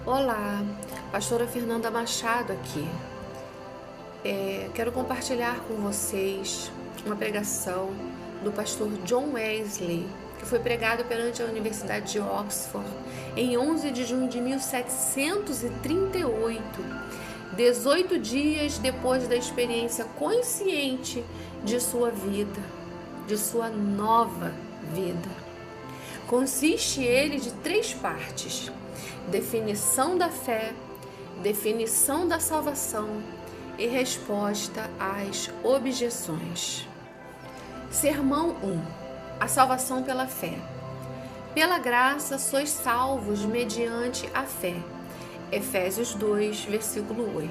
Olá, pastora Fernanda Machado aqui. Quero compartilhar com vocês uma pregação do pastor John Wesley, que foi pregado perante a Universidade de Oxford em 11 de junho de 1738, 18 dias depois da experiência consciente de sua vida, de sua nova vida. Consiste ele de 3 partes: definição da fé, definição da salvação e resposta às objeções. Sermão 1. A salvação pela fé. Pela graça sois salvos mediante a fé. Efésios 2, versículo 8.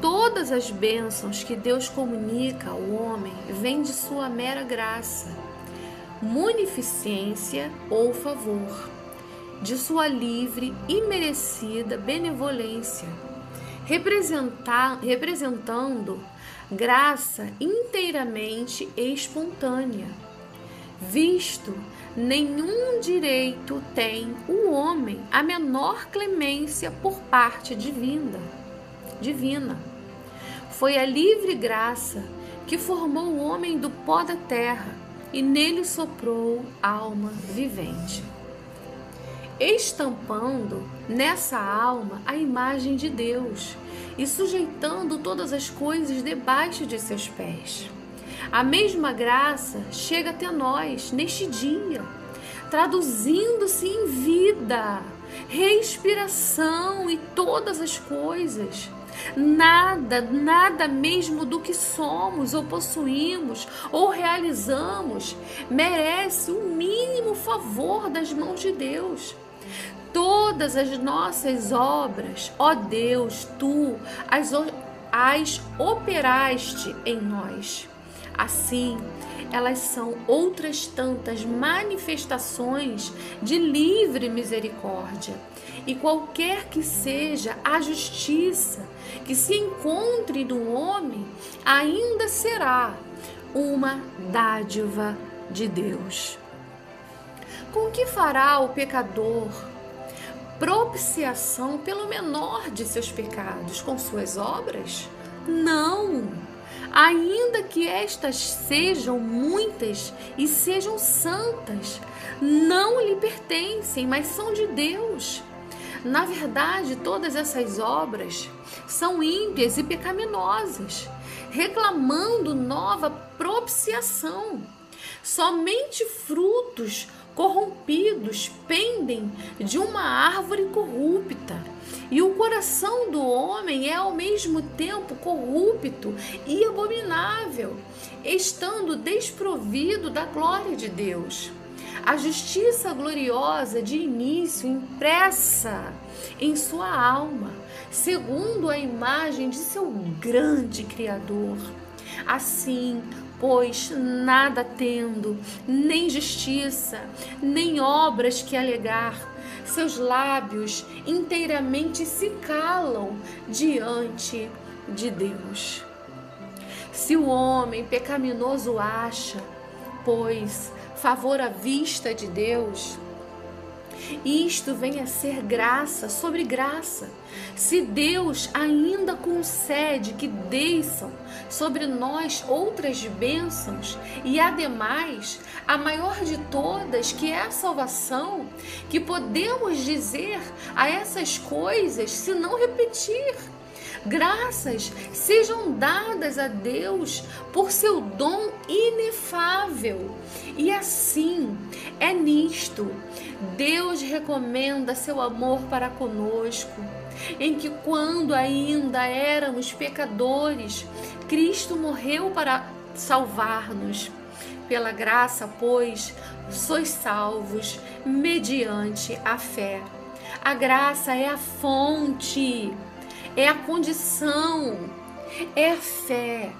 Todas as bênçãos que Deus comunica ao homem vêm de sua mera graça, munificência ou favor, de sua livre e merecida benevolência, representando graça inteiramente espontânea, visto nenhum direito tem o homem a menor clemência por parte divina. Foi a livre graça que formou o homem do pó da terra e nele soprou alma vivente, estampando nessa alma a imagem de Deus e sujeitando todas as coisas debaixo de seus pés. A mesma graça chega até nós neste dia, traduzindo-se em vida, respiração e todas as coisas. Nada mesmo do que somos ou possuímos ou realizamos merece o mínimo favor das mãos de Deus. Todas as nossas obras, ó Deus, Tu as operaste em nós. Assim, elas são outras tantas manifestações de livre misericórdia. E qualquer que seja a justiça que se encontre no homem, ainda será uma dádiva de Deus. Com que fará o pecador propiciação pelo menor de seus pecados? Com suas obras? Não! Ainda que estas sejam muitas e sejam santas, não lhe pertencem, mas são de Deus. Na verdade, todas essas obras são ímpias e pecaminosas, reclamando nova propiciação. Somente frutos corrompidos pendem de uma árvore corrupta, e o coração do homem é ao mesmo tempo corrupto e abominável, estando desprovido da glória de Deus. A justiça gloriosa de início impressa em sua alma, segundo a imagem de seu grande Criador. Assim, pois, nada tendo, nem justiça, nem obras que alegar, seus lábios inteiramente se calam diante de Deus. Se o homem pecaminoso acha, pois, favor à vista de Deus, isto vem a ser graça sobre graça. Se Deus ainda concede que desçam sobre nós outras bênçãos, e ademais, a maior de todas, que é a salvação, que podemos dizer a essas coisas se não repetir? Graças sejam dadas a Deus por seu dom inefável. E assim é nisto. Deus recomenda seu amor para conosco, em que quando ainda éramos pecadores, Cristo morreu para salvar-nos. Pela graça, pois, sois salvos mediante a fé. A graça é a fonte, é a condição, é a fé.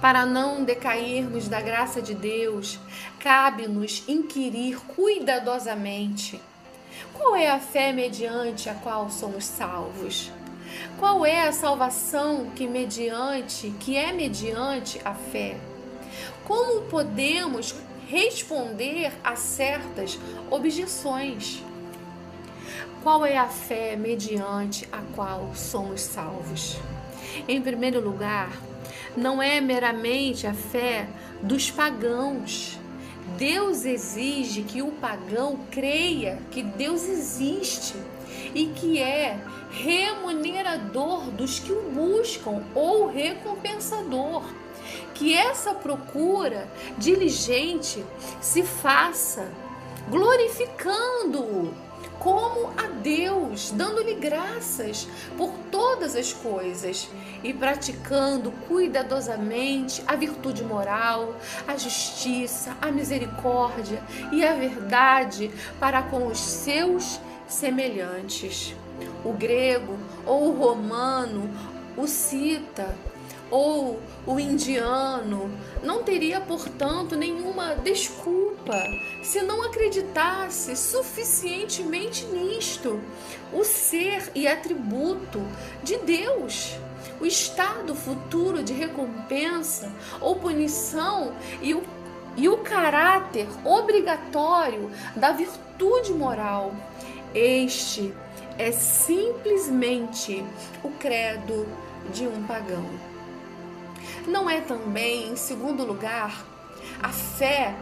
Para não decairmos da graça de Deus, cabe-nos inquirir cuidadosamente: qual é a fé mediante a qual somos salvos? Qual é a salvação que é mediante a fé? Como podemos responder a certas objeções? Qual é a fé mediante a qual somos salvos? Em primeiro lugar, não é meramente a fé dos pagãos. Deus exige que o pagão creia que Deus existe e que é remunerador dos que o buscam ou recompensador. Que essa procura diligente se faça glorificando-o como a Deus, dando-lhe graças por todas as coisas e praticando cuidadosamente a virtude moral, a justiça, a misericórdia e a verdade para com os seus semelhantes. O grego ou o romano, o cita ou o indiano não teria, portanto, nenhuma desculpa se não acreditasse suficientemente nisto, o ser e atributo de Deus, o estado futuro de recompensa ou punição e o caráter obrigatório da virtude moral. Este é simplesmente o credo de um pagão. Não é também, em segundo lugar, a fé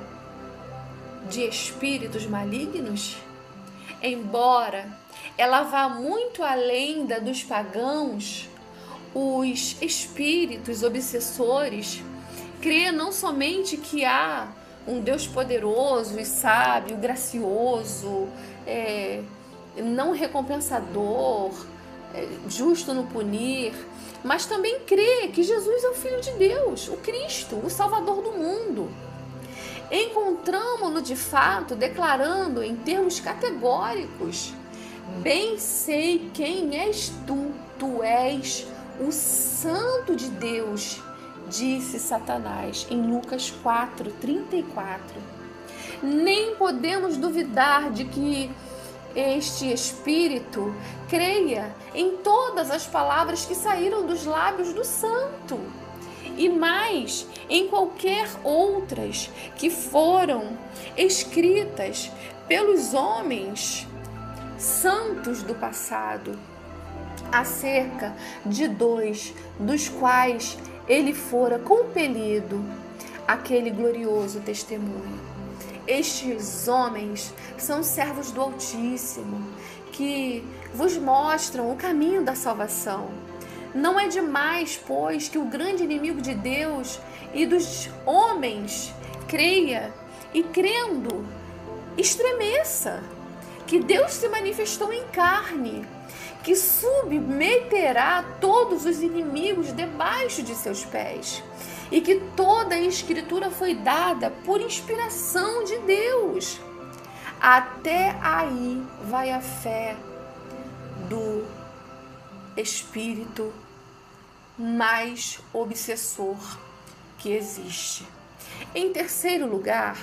de espíritos malignos? Embora ela vá muito além da dos pagãos, os espíritos obsessores creem não somente que há um Deus poderoso e sábio, gracioso, não recompensador, justo no punir, mas também crê que Jesus é o Filho de Deus, o Cristo, o Salvador do mundo. Encontramo-lo de fato declarando em termos categóricos: bem sei quem és tu, tu és o Santo de Deus, disse Satanás em Lucas 4:34. Nem podemos duvidar de que este espírito creia em todas as palavras que saíram dos lábios do santo e mais em qualquer outras que foram escritas pelos homens santos do passado, acerca de dois dos quais ele fora compelido aquele glorioso testemunho. Estes homens são servos do Altíssimo, que vos mostram o caminho da salvação. Não é demais, pois, que o grande inimigo de Deus e dos homens creia e, crendo, estremeça, que Deus se manifestou em carne, que submeterá todos os inimigos debaixo de seus pés, e que toda a Escritura foi dada por inspiração de Deus. Até aí vai a fé do espírito mais obsessor que existe. Em terceiro lugar,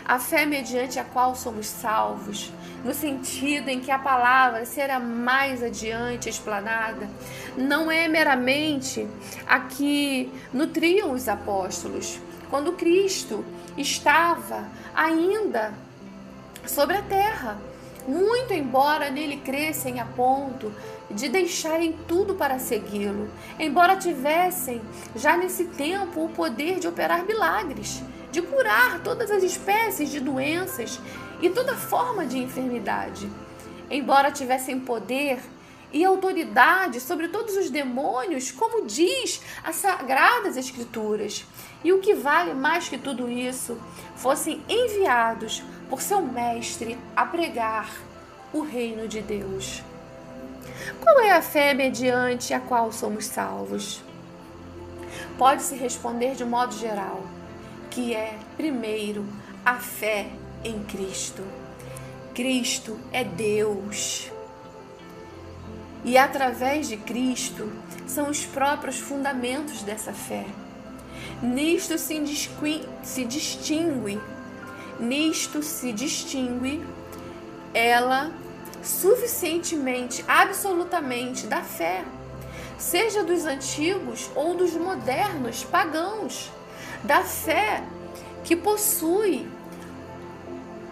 a fé mediante a qual somos salvos, no sentido em que a palavra será mais adiante explanada, não é meramente a que nutriam os apóstolos, quando Cristo estava ainda sobre a terra, muito embora nele crescem a ponto de deixarem tudo para segui-lo, embora tivessem já nesse tempo o poder de operar milagres, de curar todas as espécies de doenças e toda forma de enfermidade, embora tivessem poder e autoridade sobre todos os demônios, como diz as Sagradas Escrituras, e o que vale mais que tudo isso, fossem enviados por seu mestre a pregar o reino de Deus. Qual é a fé mediante a qual somos salvos? Pode-se responder de modo geral, que é, primeiro, a fé em Cristo. Cristo é Deus. E através de Cristo são os próprios fundamentos dessa fé. Nisto se distingue ela suficientemente, absolutamente da fé, seja dos antigos ou dos modernos pagãos, da fé que possui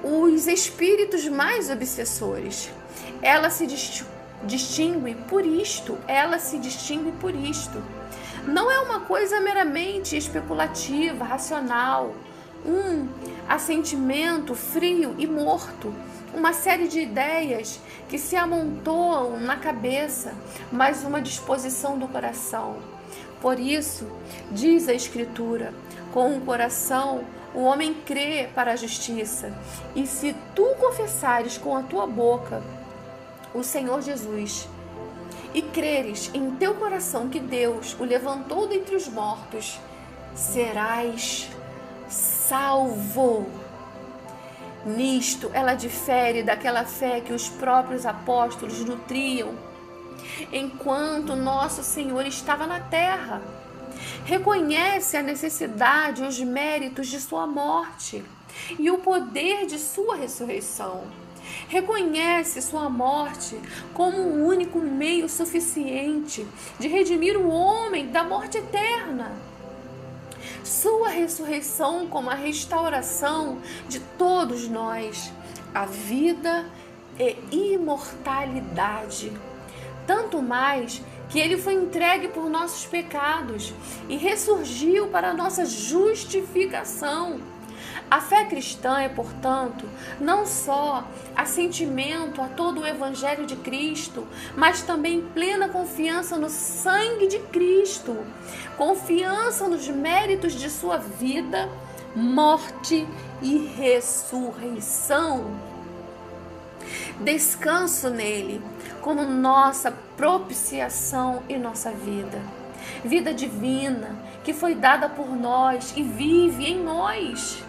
os espíritos mais obsessores. Ela se distingue por isto, Não é uma coisa meramente especulativa, racional, um assentimento frio e morto, uma série de ideias que se amontoam na cabeça, mas uma disposição do coração. Por isso, diz a Escritura, com o coração o homem crê para a justiça, e se tu confessares com a tua boca o Senhor Jesus, e creres em teu coração que Deus o levantou dentre os mortos, serás salvo. Nisto ela difere daquela fé que os próprios apóstolos nutriam enquanto nosso Senhor estava na terra. Reconhece a necessidade e os méritos de sua morte e o poder de sua ressurreição. Reconhece sua morte como o único meio suficiente de redimir o homem da morte eterna. Sua ressurreição como a restauração de todos nós, a vida e imortalidade. Tanto mais que ele foi entregue por nossos pecados e ressurgiu para a nossa justificação. A fé cristã é, portanto, não só assentimento a todo o Evangelho de Cristo, mas também plena confiança no sangue de Cristo, confiança nos méritos de sua vida, morte e ressurreição. Descanso nele como nossa propiciação e nossa vida divina que foi dada por nós e vive em nós.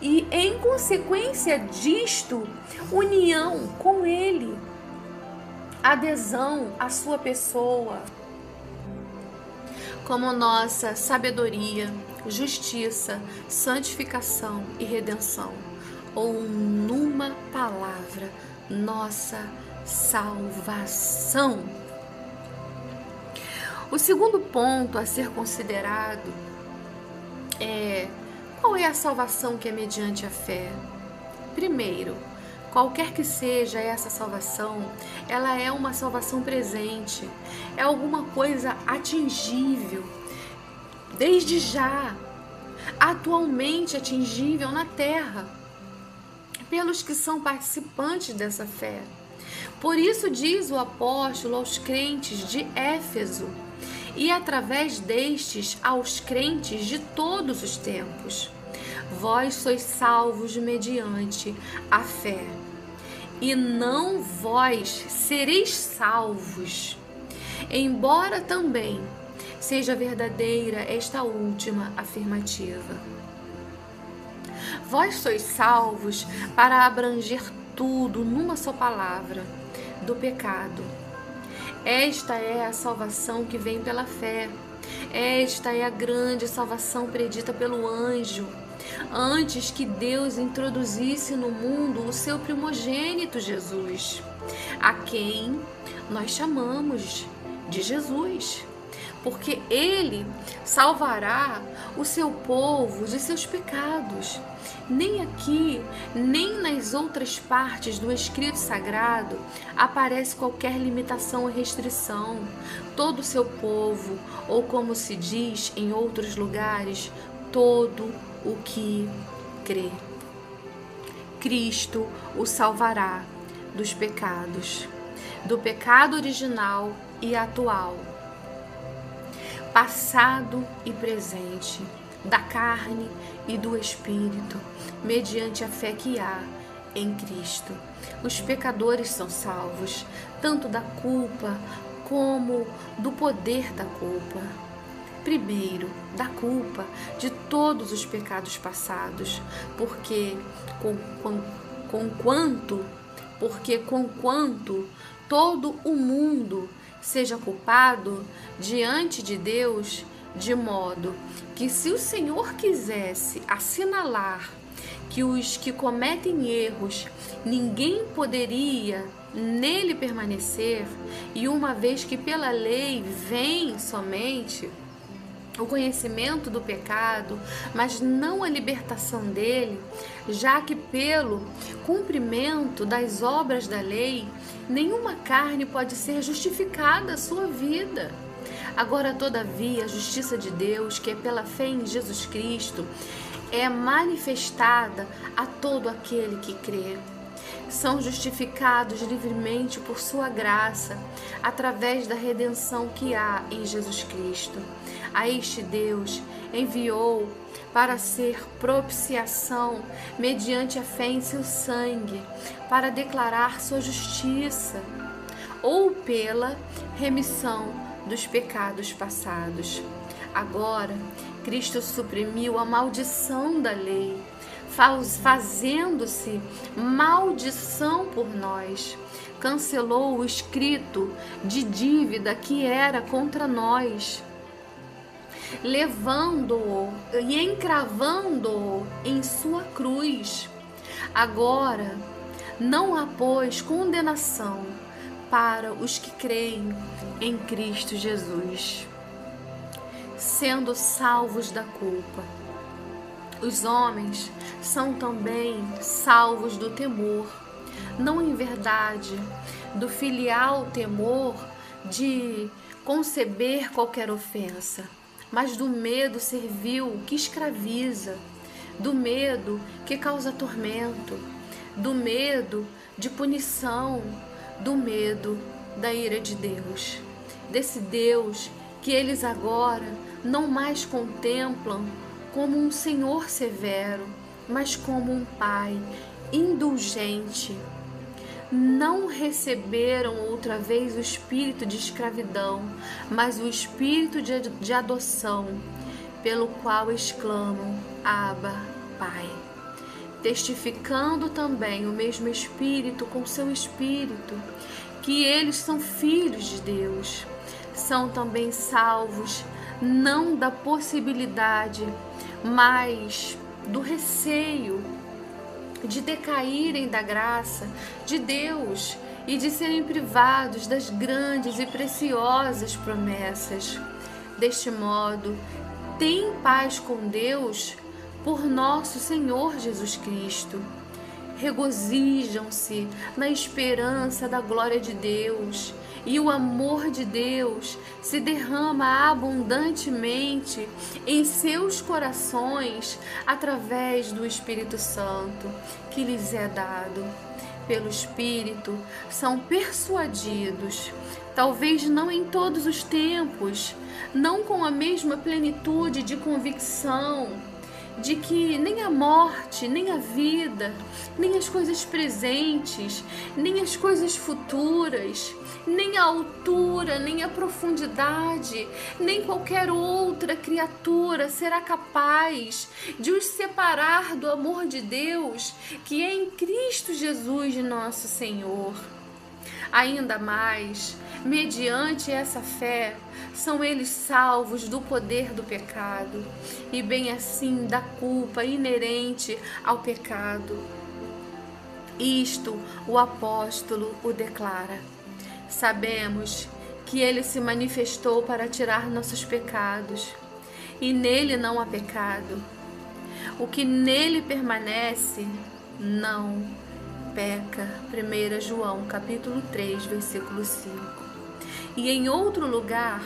E em consequência disto, união com ele, adesão à sua pessoa, como nossa sabedoria, justiça, santificação e redenção, ou numa palavra, nossa salvação. O segundo ponto a ser considerado é: qual é a salvação que é mediante a fé? Primeiro, qualquer que seja essa salvação, ela é uma salvação presente, é alguma coisa atingível, desde já, atualmente atingível na terra, pelos que são participantes dessa fé. Por isso diz o apóstolo aos crentes de Éfeso, e através destes aos crentes de todos os tempos: vós sois salvos mediante a fé, e não vós sereis salvos, embora também seja verdadeira esta última afirmativa. Vós sois salvos para abranger tudo numa só palavra, do pecado. Esta é a salvação que vem pela fé. Esta é a grande salvação predita pelo anjo, antes que Deus introduzisse no mundo o seu primogênito Jesus, a quem nós chamamos de Jesus, porque ele salvará o seu povo de seus pecados. Nem aqui, nem nas outras partes do Escrito Sagrado aparece qualquer limitação ou restrição. Todo o seu povo, ou como se diz em outros lugares, todo o que crê. Cristo o salvará dos pecados, do pecado original e atual, passado e presente, da carne e do Espírito, mediante a fé que há em Cristo. Os pecadores são salvos, tanto da culpa como do poder da culpa. Primeiro, da culpa de todos os pecados passados, porque conquanto todo o mundo seja culpado diante de Deus, de modo que, se o Senhor quisesse assinalar que os que cometem erros, ninguém poderia nele permanecer, e uma vez que pela lei vem somente o conhecimento do pecado, mas não a libertação dele, já que pelo cumprimento das obras da lei, nenhuma carne pode ser justificada a sua vida. Agora, todavia, a justiça de Deus, que é pela fé em Jesus Cristo, é manifestada a todo aquele que crê. São justificados livremente por sua graça, através da redenção que há em Jesus Cristo. A este Deus enviou para ser propiciação mediante a fé em seu sangue, para declarar sua justiça, ou pela remissão dos pecados passados. Agora, Cristo suprimiu a maldição da lei, fazendo-se maldição por nós. Cancelou o escrito de dívida que era contra nós, levando-o e encravando-o em sua cruz. Agora não há, pois, condenação para os que creem em Cristo Jesus, sendo salvos da culpa. Os homens são também salvos do temor, não em verdade do filial temor de conceber qualquer ofensa, mas do medo servil que escraviza, do medo que causa tormento, do medo de punição, do medo da ira de Deus, desse Deus que eles agora não mais contemplam como um Senhor severo, mas como um Pai indulgente. Não receberam outra vez o espírito de escravidão, mas o espírito de adoção, pelo qual exclamam: Abba, Pai. Testificando também o mesmo Espírito com seu Espírito, que eles são filhos de Deus. São também salvos, não da possibilidade, mas do receio de decaírem da graça de Deus e de serem privados das grandes e preciosas promessas. Deste modo, têm paz com Deus por nosso Senhor Jesus Cristo. Regozijam-se na esperança da glória de Deus, e o amor de Deus se derrama abundantemente em seus corações através do Espírito Santo que lhes é dado. Pelo Espírito são persuadidos, talvez não em todos os tempos, não com a mesma plenitude de convicção, de que nem a morte, nem a vida, nem as coisas presentes, nem as coisas futuras, nem a altura, nem a profundidade, nem qualquer outra criatura será capaz de os separar do amor de Deus que é em Cristo Jesus, nosso Senhor. Ainda mais, mediante essa fé, são eles salvos do poder do pecado e bem assim da culpa inerente ao pecado. Isto o apóstolo o declara. Sabemos que ele se manifestou para tirar nossos pecados, e nele não há pecado. O que nele permanece não peca. 1 João capítulo 3, versículo 5. E em outro lugar: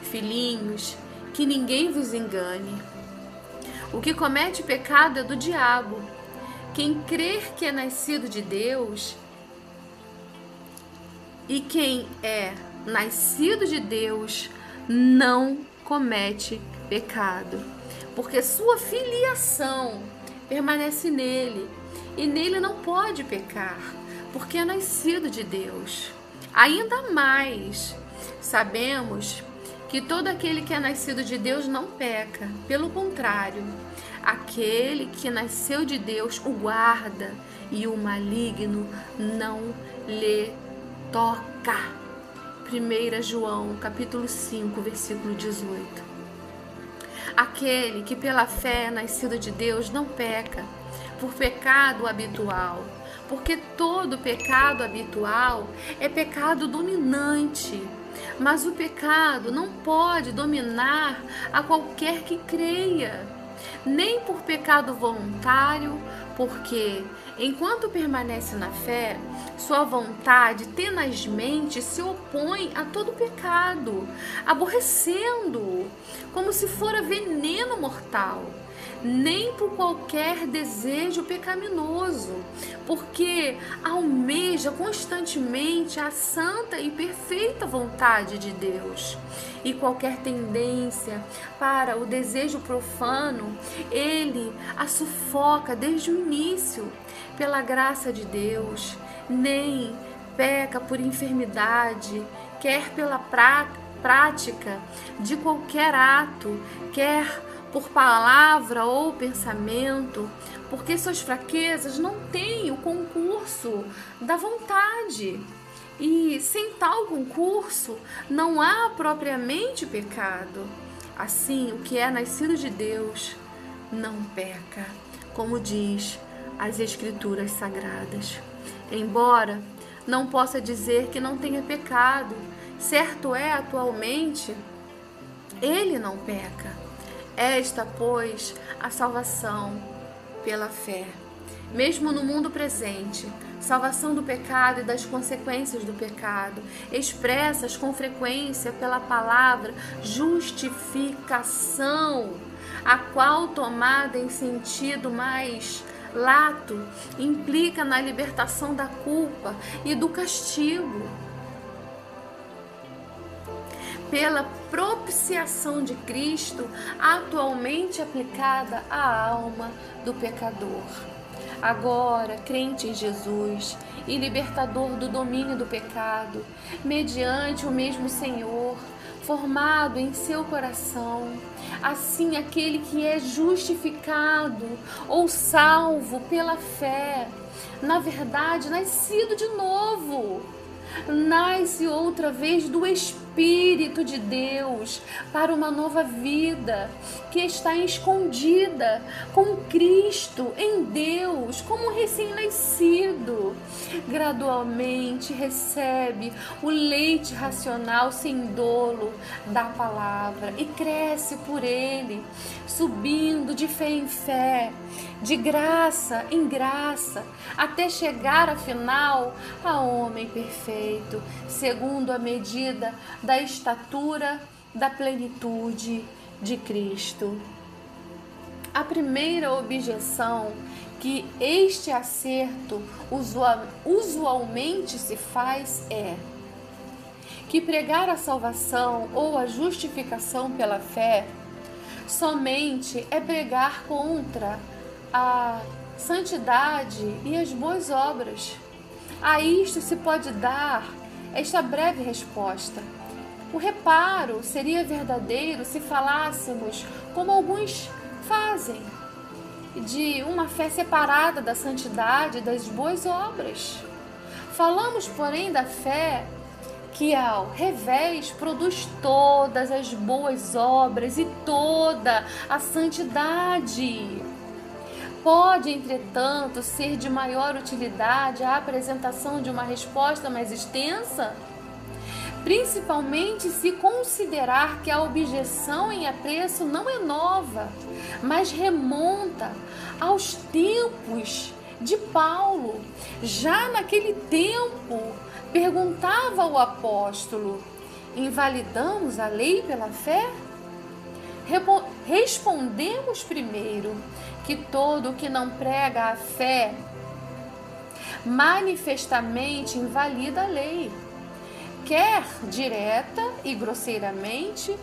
filhinhos, que ninguém vos engane. O que comete pecado é do diabo. Quem crer que é nascido de Deus, e quem é nascido de Deus não comete pecado, porque sua filiação permanece nele, e nele não pode pecar, porque é nascido de Deus. Ainda mais, sabemos que todo aquele que é nascido de Deus não peca. Pelo contrário, aquele que nasceu de Deus o guarda, e o maligno não lhe toca. 1 João capítulo 5, versículo 18. Aquele que pela fé é nascido de Deus não peca, por pecado habitual, porque todo pecado habitual é pecado dominante. Mas o pecado não pode dominar a qualquer que creia, nem por pecado voluntário, porque, enquanto permanece na fé, sua vontade tenazmente se opõe a todo pecado, aborrecendo-o, como se fora veneno mortal, nem por qualquer desejo pecaminoso, porque almeja constantemente a santa e perfeita vontade de Deus. E qualquer tendência para o desejo profano, ele a sufoca desde o início, pela graça de Deus, nem peca por enfermidade, quer pela prática de qualquer ato, quer por palavra ou pensamento, porque suas fraquezas não têm o concurso da vontade. E sem tal concurso não há propriamente pecado. Assim, o que é nascido de Deus não peca, como diz as Escrituras Sagradas. Embora não possa dizer que não tenha pecado, certo é atualmente, ele não peca. Esta, pois, a salvação pela fé. Mesmo no mundo presente, salvação do pecado e das consequências do pecado, expressas com frequência pela palavra justificação, a qual, tomada em sentido mais lato, implica na libertação da culpa e do castigo, pela propiciação de Cristo, atualmente aplicada à alma do pecador. Agora, crente em Jesus e libertador do domínio do pecado, mediante o mesmo Senhor, formado em seu coração, assim aquele que é justificado ou salvo pela fé, na verdade, nascido de novo, nasce outra vez do Espírito de Deus para uma nova vida que está escondida com Cristo em Deus como recém-nascido. Gradualmente recebe o leite racional sem dolo da palavra e cresce por ele, subindo de fé em fé, de graça em graça, até chegar afinal a homem perfeito, segundo a medida da estatura da plenitude de Cristo. A primeira objeção que este acerto usualmente se faz é que pregar a salvação ou a justificação pela fé somente é pregar contra a santidade e as boas obras. A isto se pode dar esta breve resposta. O reparo seria verdadeiro se falássemos, como alguns fazem, de uma fé separada da santidade e das boas obras. Falamos, porém, da fé que, ao revés, produz todas as boas obras e toda a santidade. Pode, entretanto, ser de maior utilidade a apresentação de uma resposta mais extensa, principalmente se considerar que a objeção em apreço não é nova, mas remonta aos tempos de Paulo. Já naquele tempo, perguntava o apóstolo: invalidamos a lei pela fé? Respondemos primeiro que todo o que não prega a fé manifestamente invalida a lei, quer direta e grosseiramente,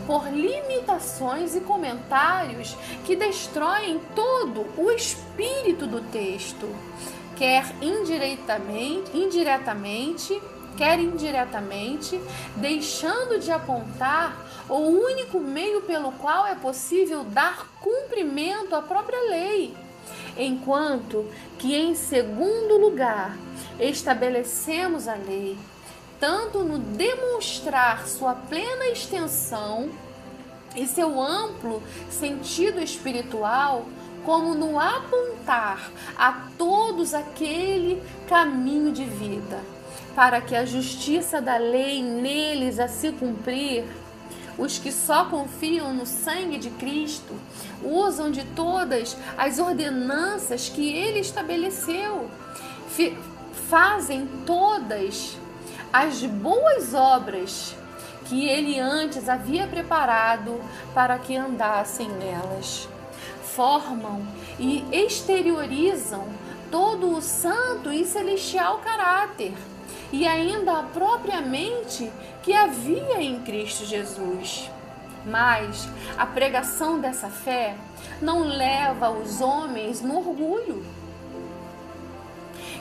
por limitações e comentários que destroem todo o espírito do texto, quer indiretamente, deixando de apontar o único meio pelo qual é possível dar cumprimento à própria lei, enquanto que, em segundo lugar, estabelecemos a lei, tanto no demonstrar sua plena extensão e seu amplo sentido espiritual, como no apontar a todos aquele caminho de vida, para que a justiça da lei neles a se cumprir. Os que só confiam no sangue de Cristo usam de todas as ordenanças que ele estabeleceu, fazem todas as boas obras que ele antes havia preparado para que andassem nelas. Formam e exteriorizam todo o santo e celestial caráter e ainda a própria mente que havia em Cristo Jesus. Mas a pregação dessa fé não leva os homens no orgulho.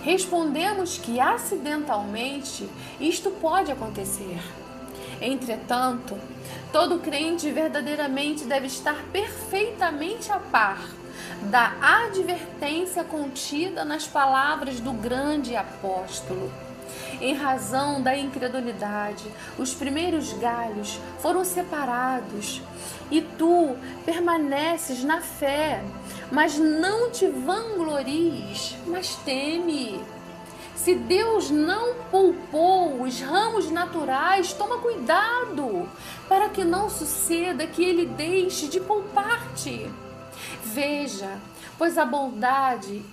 Respondemos que acidentalmente isto pode acontecer. Entretanto, todo crente verdadeiramente deve estar perfeitamente a par da advertência contida nas palavras do grande apóstolo. Em razão da incredulidade, os primeiros galhos foram separados, e tu permaneces na fé, mas não te vanglories, mas teme. Se Deus não poupou os ramos naturais, toma cuidado, para que não suceda que Ele deixe de poupar-te. Veja, pois a bondade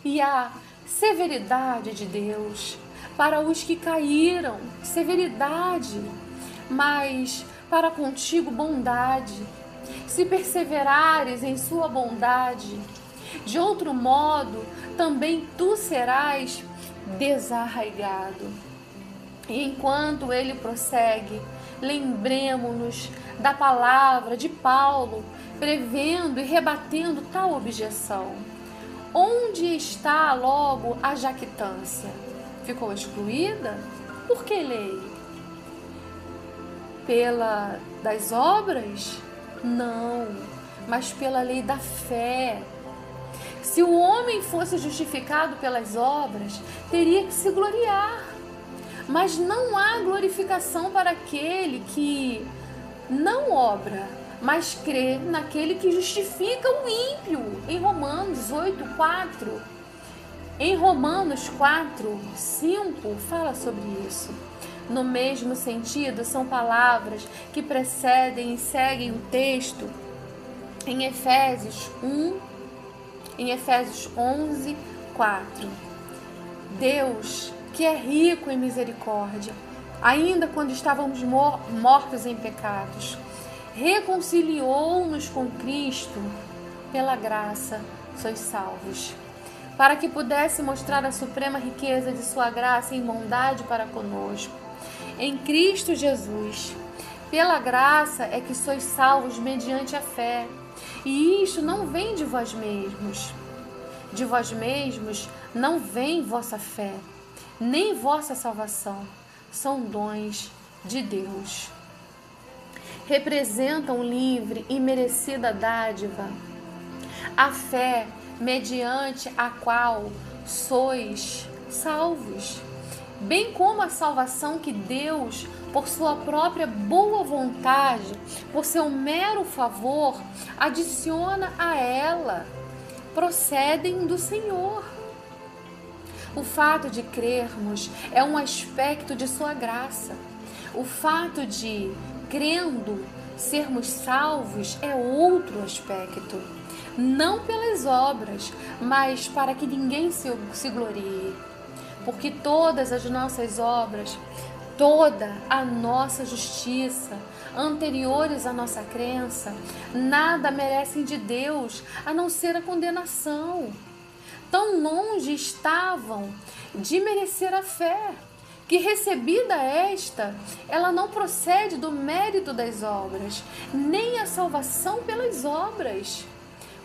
e a severidade de Deus para os que caíram, severidade, mas para contigo bondade, se perseverares em sua bondade. De outro modo, também tu serás desarraigado. E enquanto ele prossegue, lembremo-nos da palavra de Paulo, prevendo e rebatendo tal objeção. Onde está logo a jactância? Ficou excluída? Por que lei? Pela das obras? Não, mas pela lei da fé. Se o homem fosse justificado pelas obras, teria que se gloriar. Mas não há glorificação para aquele que não obra, mas crê naquele que justifica o ímpio. Em Romanos 8:4. Em Romanos 4:5 fala sobre isso. No mesmo sentido, são palavras que precedem e seguem o texto em Efésios 11:4. Deus, que é rico em misericórdia, ainda quando estávamos mortos em pecados, reconciliou-nos com Cristo, pela graça sois salvos, para que pudesse mostrar a suprema riqueza de sua graça em bondade para conosco. Em Cristo Jesus, pela graça é que sois salvos mediante a fé, e isto não vem de vós mesmos. De vós mesmos não vem vossa fé, nem vossa salvação, são dons de Deus. Representam livre e merecida dádiva, a fé mediante a qual sois salvos, bem como a salvação que Deus, por sua própria boa vontade, por seu mero favor, adiciona a ela, procedem do Senhor. O fato de crermos é um aspecto de sua graça. O fato de, crendo, sermos salvos é outro aspecto. Não pelas obras, mas para que ninguém se glorie. Porque todas as nossas obras, toda a nossa justiça, anteriores à nossa crença, nada merecem de Deus a não ser a condenação. Tão longe estavam de merecer a fé, que recebida esta, ela não procede do mérito das obras, nem a salvação pelas obras.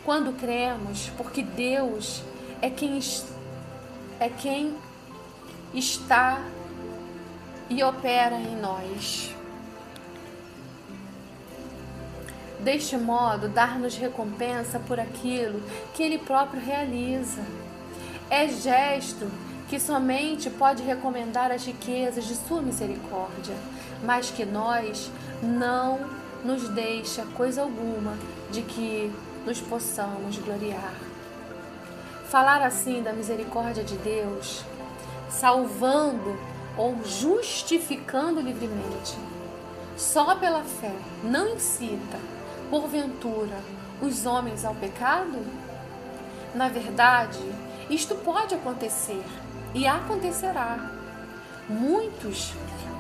Quando cremos, porque Deus é quem está e opera em nós. Deste modo, dar-nos recompensa por aquilo que Ele próprio realiza. É gesto que somente pode recomendar as riquezas de sua misericórdia, mas que nós não nos deixa coisa alguma de que nos possamos gloriar. Falar assim da misericórdia de Deus, salvando ou justificando livremente, só pela fé, não incita, porventura, os homens ao pecado? Na verdade, isto pode acontecer e acontecerá. Muitos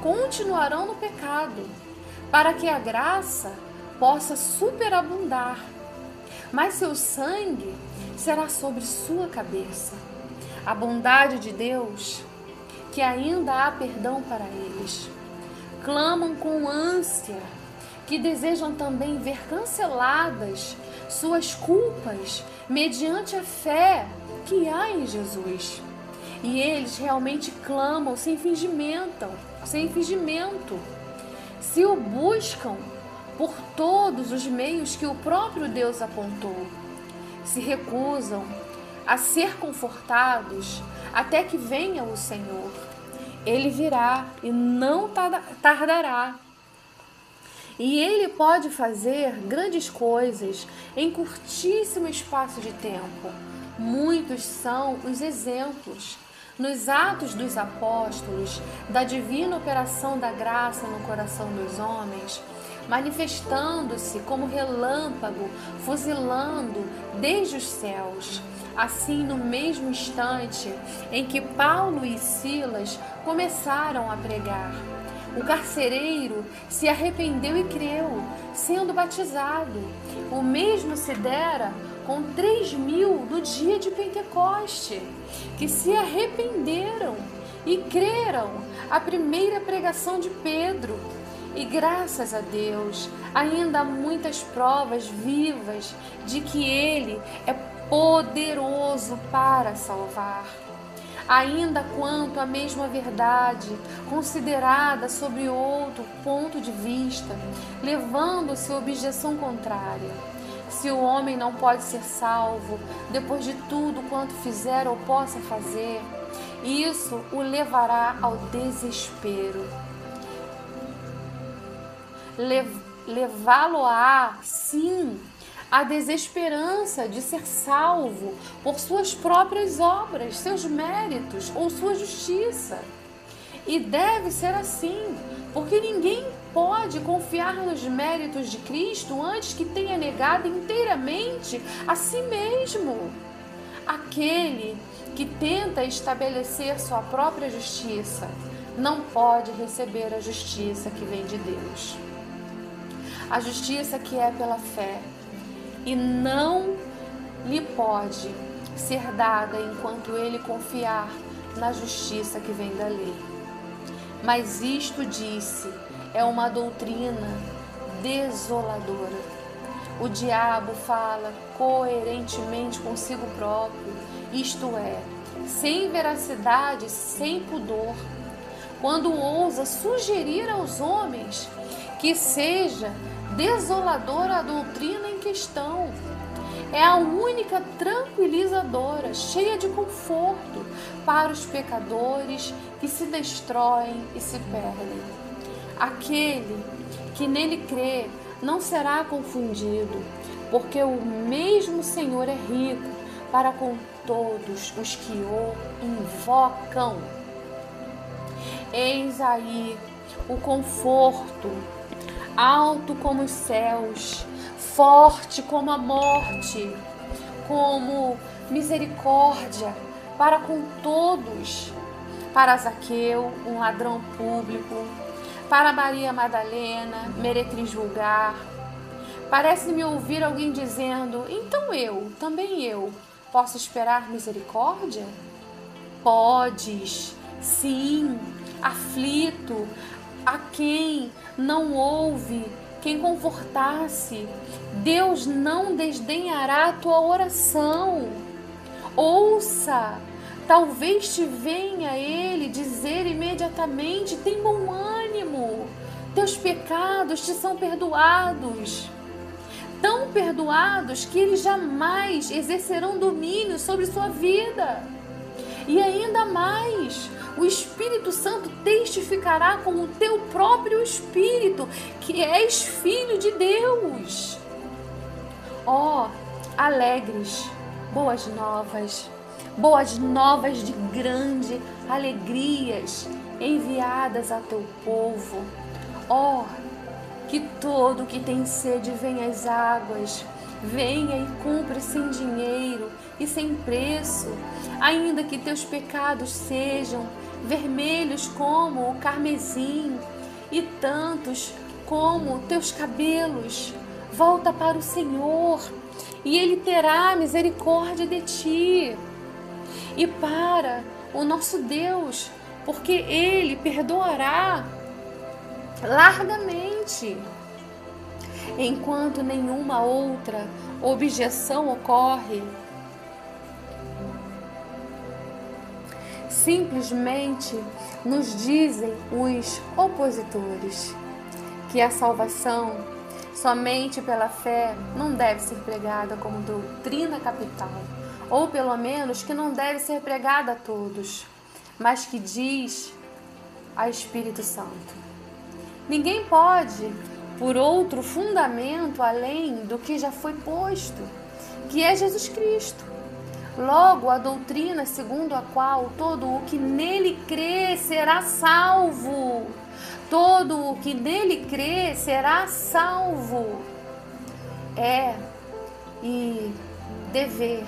continuarão no pecado, para que a graça possa superabundar, mas seu sangue será sobre sua cabeça. A bondade de Deus, que ainda há perdão para eles, clamam com ânsia, que desejam também ver canceladas suas culpas mediante a fé que há em Jesus. E eles realmente clamam sem fingimento. Se o buscam por todos os meios que o próprio Deus apontou, se recusam a ser confortados até que venha o Senhor. Ele virá e não tardará. E Ele pode fazer grandes coisas em curtíssimo espaço de tempo. Muitos são os exemplos nos Atos dos Apóstolos da divina operação da graça no coração dos homens, manifestando-se como relâmpago, fuzilando desde os céus. Assim, no mesmo instante em que Paulo e Silas começaram a pregar, o carcereiro se arrependeu e creu, sendo batizado. O mesmo se dera com 3.000 no dia de Pentecoste, que se arrependeram e creram a primeira pregação de Pedro. E graças a Deus, ainda há muitas provas vivas de que Ele é poderoso para salvar. Ainda quanto à mesma verdade, considerada sob outro ponto de vista, levando-se a objeção contrária. Se o homem não pode ser salvo depois de tudo quanto fizer ou possa fazer, isso o levará ao desespero. Levá-lo-á, sim, a desesperança de ser salvo por suas próprias obras, seus méritos ou sua justiça. E deve ser assim, porque ninguém pode confiar nos méritos de Cristo antes que tenha negado inteiramente a si mesmo. Aquele que tenta estabelecer sua própria justiça não pode receber a justiça que vem de Deus. A justiça que é pela fé, e não lhe pode ser dada enquanto ele confiar na justiça que vem da lei. Mas isto, disse, é uma doutrina desoladora. O diabo fala coerentemente consigo próprio, isto é, sem veracidade, sem pudor, quando ousa sugerir aos homens que seja desoladora a doutrina em questão. É a única tranquilizadora, cheia de conforto para os pecadores que se destroem e se perdem. Aquele que nele crê não será confundido, porque o mesmo Senhor é rico para com todos os que o invocam. Eis aí o conforto, alto como os céus, forte como a morte, como misericórdia para com todos, para Zaqueu, um ladrão público, para Maria Madalena, meretriz vulgar. Parece-me ouvir alguém dizendo, então também eu, posso esperar misericórdia? Podes, sim, aflito, a quem não ouve, quem confortasse. Deus não desdenhará a tua oração. Ouça, talvez te venha Ele dizer imediatamente, tem bom ânimo, teus pecados te são perdoados. Tão perdoados que eles jamais exercerão domínio sobre sua vida. E ainda mais, o Espírito Santo testificará com o teu próprio Espírito que és filho de Deus. alegres, boas novas de grande alegrias enviadas a teu povo. Ó, que todo que tem sede venha às águas, venha e compre sem dinheiro e sem preço, ainda que teus pecados sejam vermelhos como o carmesim e tantos como teus cabelos. Volta para o Senhor e Ele terá misericórdia de ti. E para o nosso Deus, porque Ele perdoará largamente. Enquanto nenhuma outra objeção ocorre, simplesmente nos dizem os opositores que a salvação somente pela fé não deve ser pregada como doutrina capital, ou pelo menos que não deve ser pregada a todos, mas que diz a Espírito Santo. Ninguém pode por outro fundamento além do que já foi posto, que é Jesus Cristo. Logo, a doutrina segundo a qual todo o que nele crê será salvo. Todo o que nele crê será salvo. É e dever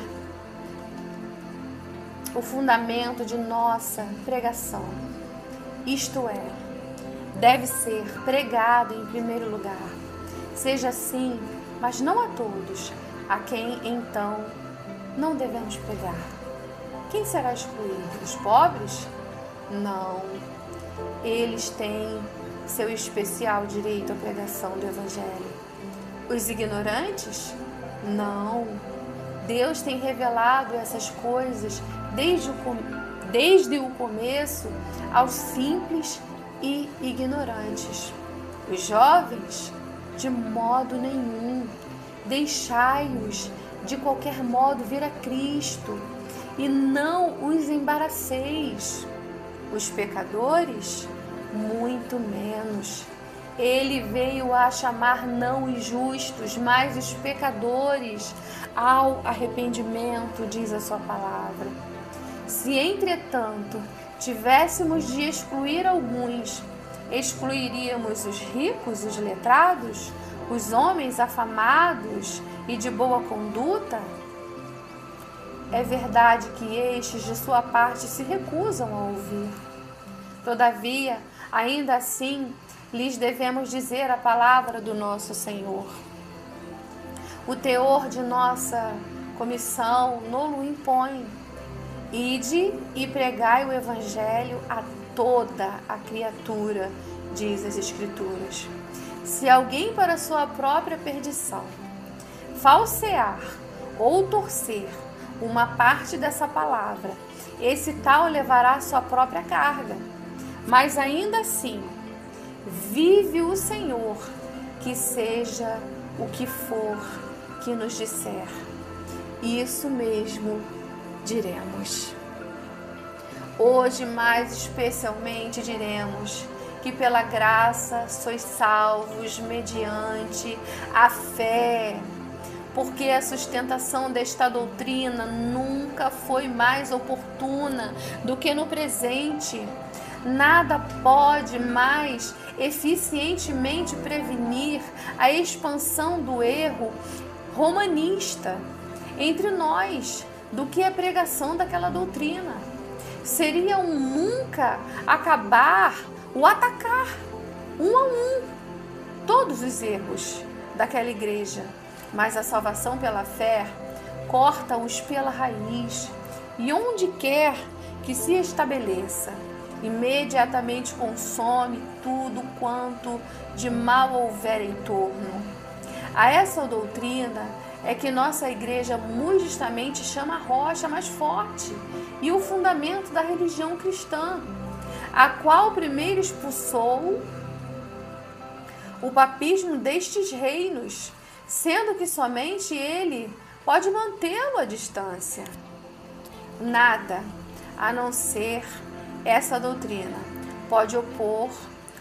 o fundamento de nossa pregação. Isto é, deve ser pregado em primeiro lugar. Seja assim, mas não a todos, a quem então não devemos pregar. Quem será excluído? Os pobres? Não. Eles têm seu especial direito à pregação do Evangelho. Os ignorantes? Não. Deus tem revelado essas coisas desde o começo aos simples e ignorantes. Os jovens? De modo nenhum. Deixai-os de qualquer modo vir a Cristo e não os embaraceis. Os pecadores? Muito menos. Ele veio a chamar não os justos, mas os pecadores ao arrependimento, diz a sua palavra. Se, entretanto, tivéssemos de excluir alguns, excluiríamos os ricos, os letrados, os homens afamados e de boa conduta? É verdade que estes, de sua parte, se recusam a ouvir. Todavia, ainda assim, lhes devemos dizer a palavra do nosso Senhor. O teor de nossa comissão não o impõe. Ide e pregai o Evangelho a toda a criatura, diz as Escrituras. Se alguém para sua própria perdição falsear ou torcer uma parte dessa palavra, esse tal levará sua própria carga. Mas ainda assim, vive o Senhor, que seja o que for que nos disser. Isso mesmo diremos. Hoje, mais especialmente, diremos que pela graça sois salvos mediante a fé, porque a sustentação desta doutrina nunca foi mais oportuna do que no presente. Nada pode mais eficientemente prevenir a expansão do erro romanista entre nós do que a pregação daquela doutrina. Seria nunca acabar o atacar, um a um, todos os erros daquela igreja. Mas a salvação pela fé corta-os pela raiz e onde quer que se estabeleça, imediatamente consome tudo quanto de mal houver em torno. A essa doutrina é que nossa igreja muito justamente chama a rocha mais forte e o fundamento da religião cristã, a qual primeiro expulsou o papismo destes reinos, sendo que somente ele pode mantê-lo à distância. Nada, a não ser essa doutrina, pode opor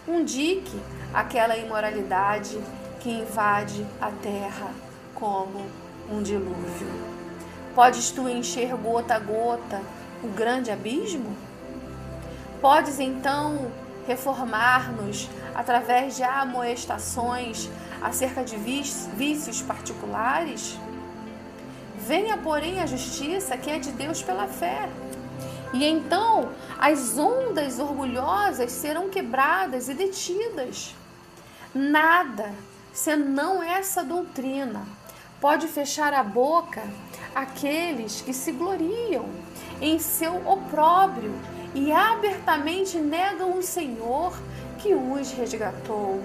um dique àquela imoralidade que invade a terra como um dilúvio? Podes tu encher gota a gota o grande abismo? Podes então reformar-nos através de amoestações acerca de vícios particulares? Venha, porém, a justiça que é de Deus pela fé. E então as ondas orgulhosas serão quebradas e detidas. Nada, senão essa doutrina, pode fechar a boca aqueles que se gloriam em seu opróbrio e abertamente negam o Senhor que os resgatou.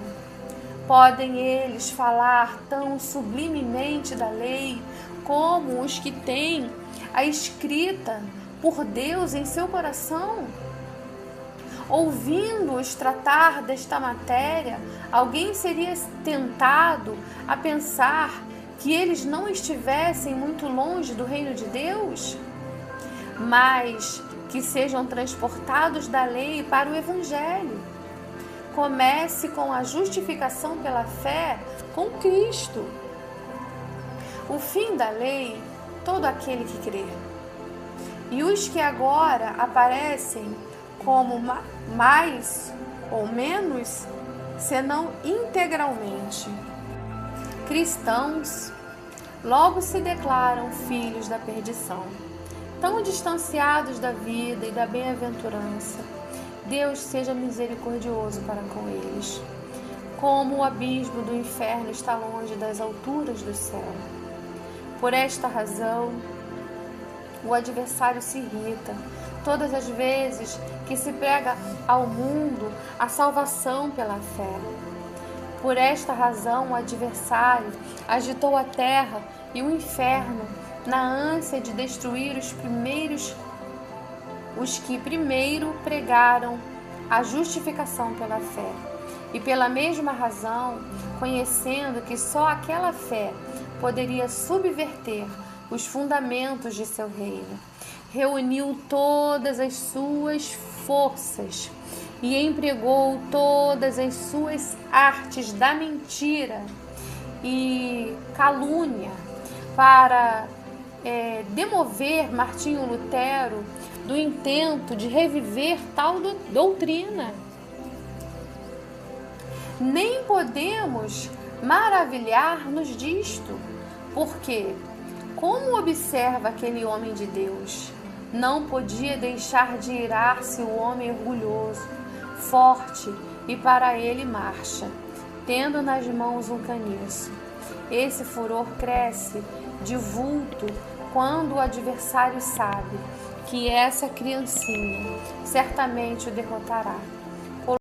Podem eles falar tão sublimemente da lei como os que têm a escrita por Deus em seu coração? Ouvindo-os tratar desta matéria, alguém seria tentado a pensar que eles não estivessem muito longe do reino de Deus? Mas que sejam transportados da lei para o Evangelho. Comece com a justificação pela fé com Cristo. O fim da lei, todo aquele que crê. E os que agora aparecem como mais ou menos, senão integralmente cristãos, logo se declaram filhos da perdição. Tão distanciados da vida e da bem-aventurança, Deus seja misericordioso para com eles. Como o abismo do inferno está longe das alturas do céu. Por esta razão, o adversário se irrita todas as vezes que se prega ao mundo a salvação pela fé. Por esta razão, o adversário agitou a terra e o inferno na ânsia de destruir os que primeiro pregaram a justificação pela fé. E pela mesma razão, conhecendo que só aquela fé poderia subverter os fundamentos de seu reino, reuniu todas as suas forças e empregou todas as suas artes da mentira e calúnia para demover Martinho Lutero do intento de reviver tal doutrina. Nem podemos maravilhar-nos disto, porque, como observa aquele homem de Deus, não podia deixar de irar-se o homem orgulhoso, forte e para ele marcha, tendo nas mãos um caniço. Esse furor cresce de vulto quando o adversário sabe que essa criancinha certamente o derrotará.